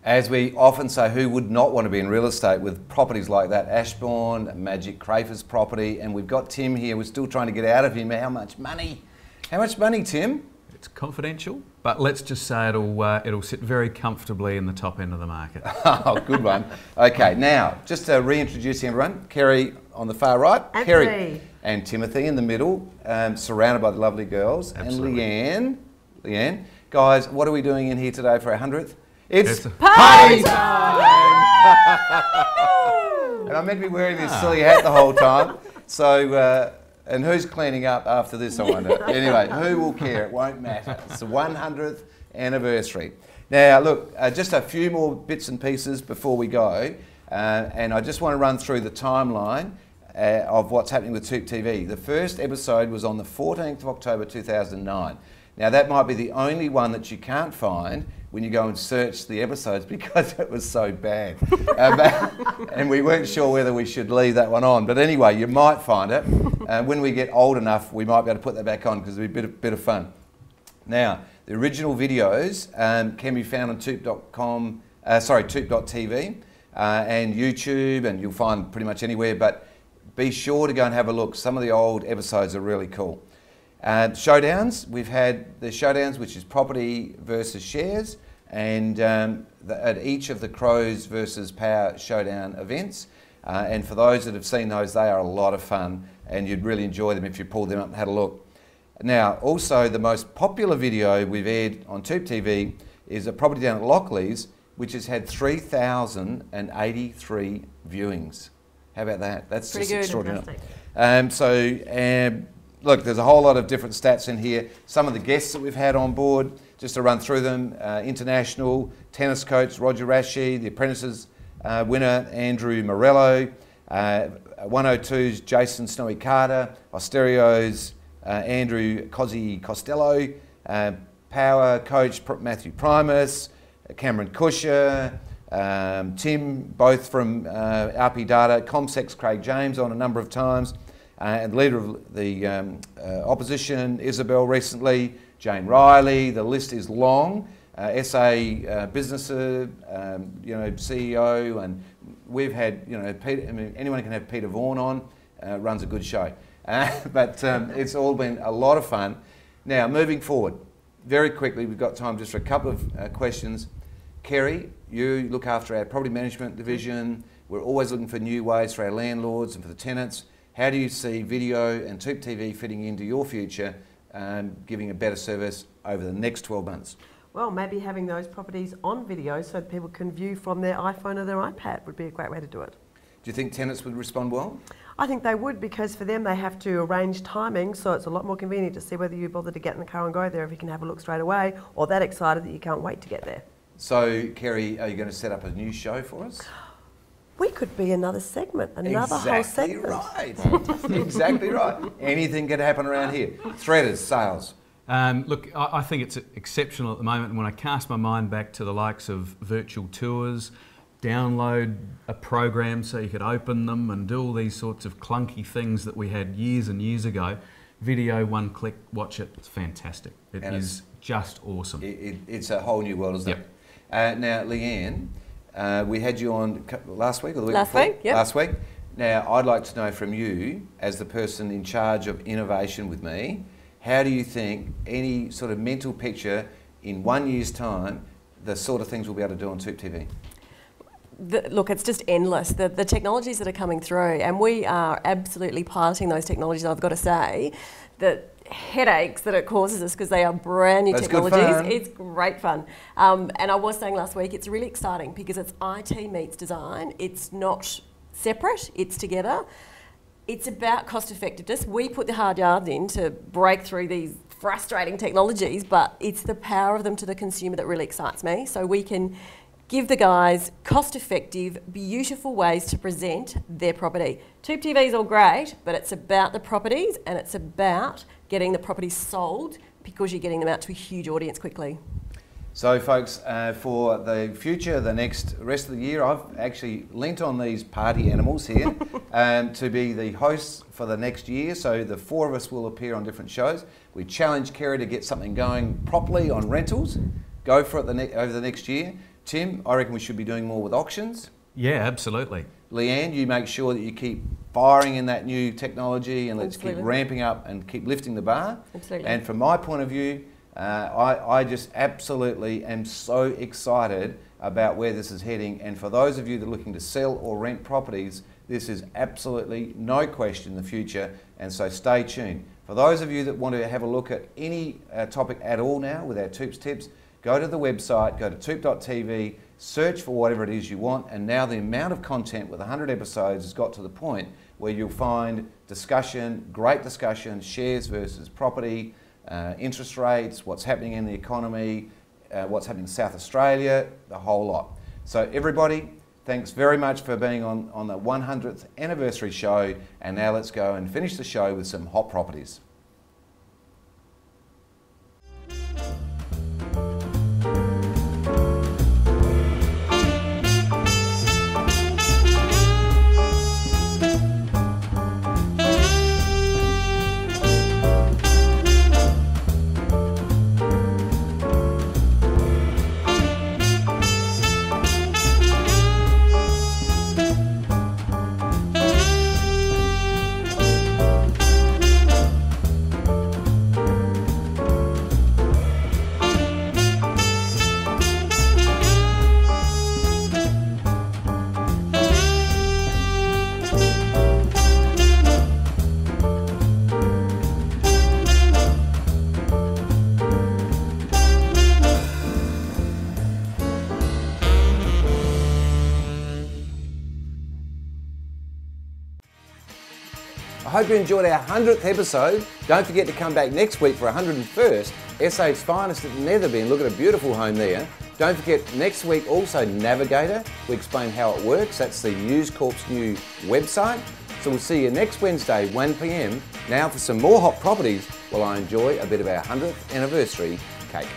As we often say, who would not want to be in real estate with properties like that? Ashbourne, Magic Crafers property, and we've got Tim here. We're still trying to get out of him how much money. How much money, Tim? It's confidential, but let's just say it'll sit very comfortably in the top end of the market. Oh, good one. Okay, now, just to reintroduce everyone, Kerry on the far right, Kerry and Timothy in the middle, surrounded by the lovely girls. Absolutely. And Leanne. Guys, what are we doing in here today for our 100th? It's party time! And I'm meant to be wearing this silly hat the whole time. So, and who's cleaning up after this, I wonder? Anyway, who will care? It won't matter. It's the 100th anniversary. Now, look, just a few more bits and pieces before we go. And I just want to run through the timeline of what's happening with TOOP TV. The first episode was on the 14th of October 2009. Now, that might be the only one that you can't find when you go and search the episodes because it was so bad. And we weren't sure whether we should leave that one on. But anyway, you might find it. When we get old enough, we might be able to put that back on because it'll be a bit of fun. Now, the original videos can be found on TOOP.com, TOOP.tv and YouTube, and you'll find pretty much anywhere. But be sure to go and have a look. Some of the old episodes are really cool. Showdowns, we've had the showdowns, which is property versus shares, and at each of the Crows versus Power Showdown events. And for those that have seen those, they are a lot of fun, and you'd really enjoy them if you pulled them up and had a look. Now, also the most popular video we've aired on TOOP TV is a property down at Lockleys, which has had 3,083 viewings. How about that? That's pretty just good, extraordinary. Look, there's a whole lot of different stats in here. Some of the guests that we've had on board, just to run through them, international tennis coach Roger Rashi, the Apprentices winner Andrew Morello, 102's Jason Snowy Carter, Osterio's Andrew Cozzy Costello, power coach Matthew Primus, Cameron Cusher, Tim, both from RP Data, Comsex Craig James on a number of times, and leader of the opposition, Isabel recently, Jane Riley, the list is long, SA businesser, CEO, and we've had, Peter, I mean, anyone can have Peter Vaughan on, runs a good show. But it's all been a lot of fun. Now, moving forward, very quickly, we've got time just for a couple of questions. Kerry, you look after our property management division. We're always looking for new ways for our landlords and for the tenants. How do you see video and TOOP TV fitting into your future, giving a better service over the next 12 months? Well, maybe having those properties on video so that people can view from their iPhone or their iPad would be a great way to do it. Do you think tenants would respond well? I think they would, because for them they have to arrange timing, so it's a lot more convenient to see whether you bother to get in the car and go there if you can have a look straight away, or that excited that you can't wait to get there. So, Kerry, are you going to set up a new show for us? We could be another segment, another whole segment. Right. Exactly right. Anything can happen around here. Threaders, sales. Look, I think it's exceptional at the moment. When I cast my mind back to the likes of virtual tours, download a program so you could open them and do all these sorts of clunky things that we had years and years ago. Video, one click, watch it. It's fantastic. It is just awesome. It's a whole new world, isn't it? Now, Leanne, we had you on last week or the week before? Last week, yep. Last week. Now, I'd like to know from you, as the person in charge of innovation with me, how do you think, any sort of mental picture in 1 year's time, the sort of things we'll be able to do on TOOP TV? Look, it's just endless. The technologies that are coming through, and we are absolutely piloting those technologies. I've got to say, the headaches that it causes us because they are brand new technologies. Good fun. It's great fun. And I was saying last week, it's really exciting because it's IT meets design. It's not separate, it's together. It's about cost effectiveness. We put the hard yards in to break through these frustrating technologies, but it's the power of them to the consumer that really excites me. So we can give the guys cost-effective, beautiful ways to present their property. TOOP TV is all great, but it's about the properties and it's about getting the properties sold because you're getting them out to a huge audience quickly. So folks, for the future, the rest of the year, I've actually lent on these party animals here to be the hosts for the next year. So the four of us will appear on different shows. We challenge Kerry to get something going properly on rentals. Go for it over the next year. Tim, I reckon we should be doing more with auctions. Yeah, absolutely. Leanne, you make sure that you keep firing in that new technology and let's Absolutely. keep ramping up and keep lifting the bar. Absolutely. And from my point of view, I just absolutely am so excited about where this is heading. And for those of you that are looking to sell or rent properties, this is absolutely no question the future. And so stay tuned. For those of you that want to have a look at any topic at all now with our Toops tips, go to the website, go to TOOP.TV, search for whatever it is you want, and now the amount of content with 100 episodes has got to the point where you'll find discussion, great discussion, shares versus property, interest rates, what's happening in the economy, what's happening in South Australia, the whole lot. So everybody, thanks very much for being on the 100th anniversary show, and now let's go and finish the show with some hot properties. I hope you enjoyed our 100th episode. Don't forget to come back next week for 101st, SA's finest at Netherby. Look at a beautiful home there. Don't forget, next week also Navigator. We explain how it works. That's the News Corp's new website. So we'll see you next Wednesday, 1 p.m. Now for some more hot properties while I enjoy a bit of our 100th anniversary cake.